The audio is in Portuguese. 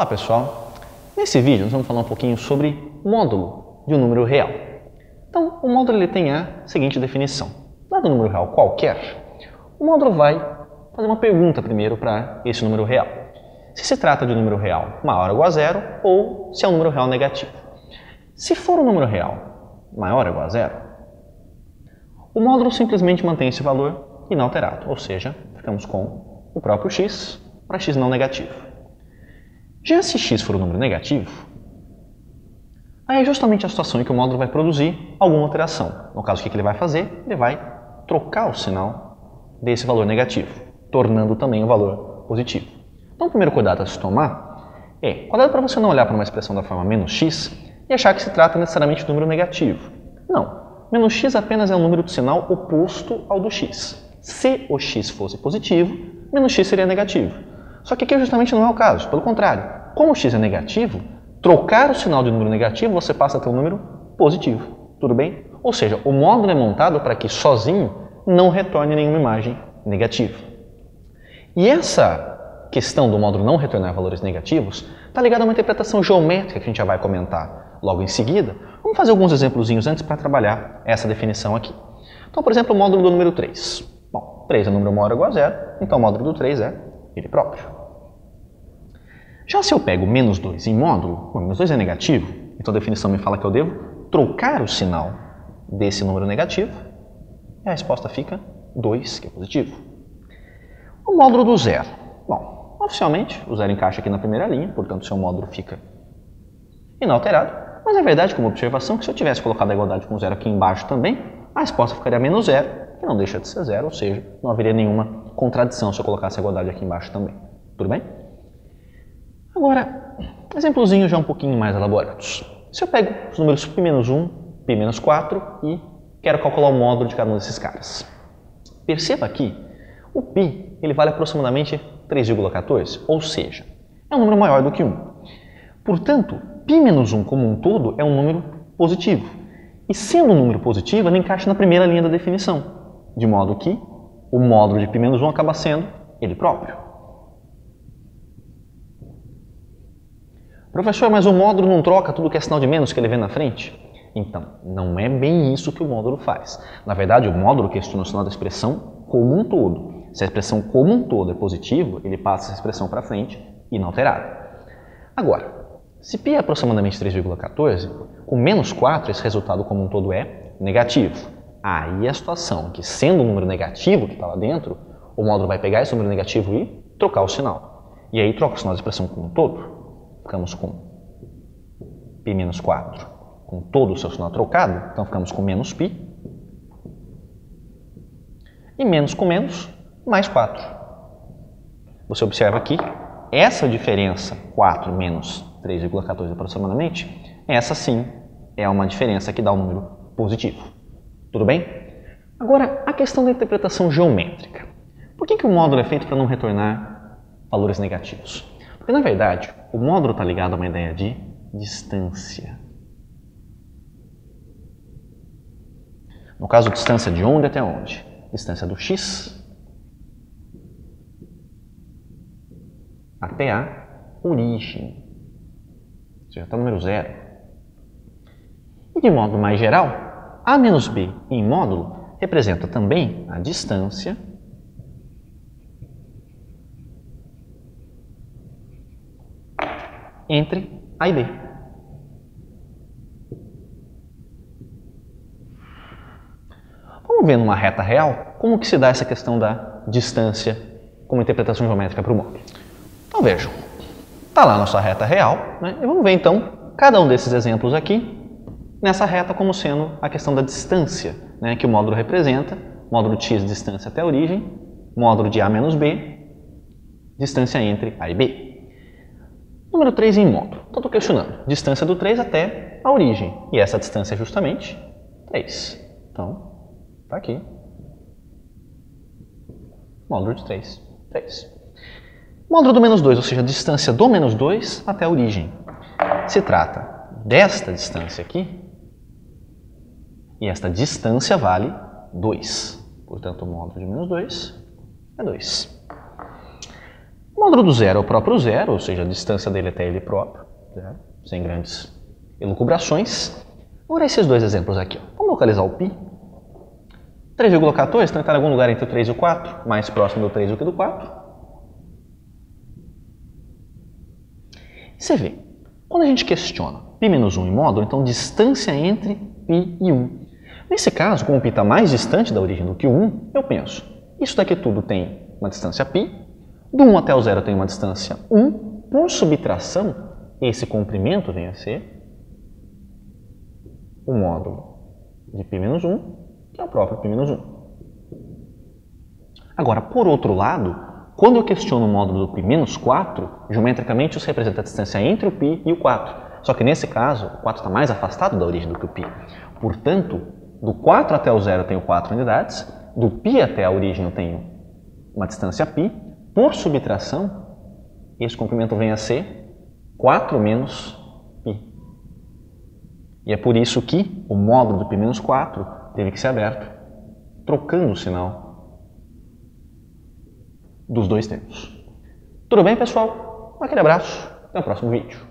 Olá pessoal, nesse vídeo nós vamos falar um pouquinho sobre módulo de um número real. Então, o módulo ele tem a seguinte definição. Dado um número real qualquer, o módulo vai fazer uma pergunta primeiro para esse número real. Se trata de um número real maior ou igual a zero ou se é um número real negativo. Se for um número real maior ou igual a zero, o módulo simplesmente mantém esse valor inalterado, ou seja, ficamos com o próprio x para x não negativo. Já se x for um número negativo, aí é justamente a situação em que o módulo vai produzir alguma alteração. No caso, o que ele vai fazer? Ele vai trocar o sinal desse valor negativo, tornando também o valor positivo. Então, o primeiro cuidado a se tomar é, cuidado para você não olhar para uma expressão da forma menos x e achar que se trata necessariamente de um número negativo. Não, menos x apenas é um número de sinal oposto ao do x. Se o x fosse positivo, menos x seria negativo. Só que aqui justamente não é o caso, pelo contrário. Como o x é negativo, trocar o sinal de um número negativo, você passa a ter um número positivo. Tudo bem? Ou seja, o módulo é montado para que sozinho não retorne nenhuma imagem negativa. E essa questão do módulo não retornar valores negativos está ligada a uma interpretação geométrica que a gente já vai comentar logo em seguida. Vamos fazer alguns exemplozinhos antes para trabalhar essa definição aqui. Então, por exemplo, o módulo do número 3. Bom, 3 é um número maior ou igual a zero, então o módulo do 3 é ele próprio. Já se eu pego menos 2 em módulo, menos 2 é negativo, então a definição me fala que eu devo trocar o sinal desse número negativo, e a resposta fica 2, que é positivo. O módulo do zero. Bom, oficialmente o zero encaixa aqui na primeira linha, portanto seu módulo fica inalterado, mas é verdade, como observação, que se eu tivesse colocado a igualdade com zero aqui embaixo também, a resposta ficaria menos zero, que não deixa de ser zero, ou seja, não haveria nenhuma contradição se eu colocasse a igualdade aqui embaixo também. Tudo bem? Agora, exemplozinhos já um pouquinho mais elaborados. Se eu pego os números π-1, π-4 e quero calcular o módulo de cada um desses caras. Perceba aqui, o π ele vale aproximadamente 3,14, ou seja, é um número maior do que 1. Portanto, π-1 como um todo é um número positivo. E sendo um número positivo, ele encaixa na primeira linha da definição, de modo que o módulo de π-1 acaba sendo ele próprio. Professor, mas o módulo não troca tudo que é sinal de menos que ele vê na frente? Então, não é bem isso que o módulo faz. Na verdade, o módulo questiona o sinal da expressão como um todo. Se a expressão como um todo é positivo, ele passa essa expressão para frente inalterada. Agora, se π é aproximadamente 3,14, com menos 4 esse resultado como um todo é negativo. Aí é a situação em que, sendo um número negativo que está lá dentro, o módulo vai pegar esse número negativo e trocar o sinal. E aí troca o sinal da expressão como um todo. Ficamos com π-4 com todo o seu sinal trocado, então ficamos com menos π. E menos com menos, mais 4. Você observa aqui, essa diferença, 4 menos 3,14 aproximadamente, essa sim é uma diferença que dá um número positivo. Tudo bem? Agora, a questão da interpretação geométrica. Por que o módulo é feito para não retornar valores negativos? Porque, na verdade, o módulo está ligado a uma ideia de distância. No caso, distância de onde até onde? Distância do x até a origem, ou seja, até o número zero. E de modo mais geral, a menos b em módulo representa também a distância entre a e b. Vamos ver numa reta real como que se dá essa questão da distância como interpretação geométrica para o módulo. Então vejam, está lá a nossa reta real, né? E vamos ver então cada um desses exemplos aqui nessa reta como sendo a questão da distância, né, que o módulo representa, módulo de x distância até a origem, módulo de a menos b, distância entre a e b. Número 3 em módulo. Então estou questionando, distância do 3 até a origem, e essa distância é justamente 3. Então, está aqui, módulo de 3, 3. Módulo do menos 2, ou seja, a distância do menos 2 até a origem. Se trata desta distância aqui, e esta distância vale 2. Portanto, o módulo de menos 2 é 2. O módulo do zero é o próprio zero, ou seja, a distância dele até ele próprio, zero, sem grandes elucubrações. Agora esses dois exemplos aqui. Ó. Vamos localizar o π. 3,14 está em algum lugar entre o 3 e o 4, mais próximo do 3 do que do 4. Você vê, quando a gente questiona π menos 1 em módulo, então distância entre π e 1. Nesse caso, como o π está mais distante da origem do que o 1, eu penso, isso daqui tudo tem uma distância π, do 1 até o 0 tem uma distância 1, por subtração, esse comprimento vem a ser o módulo de π menos 1, que é o próprio π menos 1. Agora, por outro lado, quando eu questiono o módulo do π menos 4, geometricamente isso representa a distância entre o π e o 4. Só que nesse caso, o 4 está mais afastado da origem do que o π. Portanto, do 4 até o 0 eu tenho 4 unidades, do π até a origem eu tenho uma distância π, por subtração, esse comprimento vem a ser 4 menos π. E é por isso que o módulo do π menos 4 teve que ser aberto, trocando o sinal dos dois termos. Tudo bem, pessoal? Um aquele abraço, até o próximo vídeo.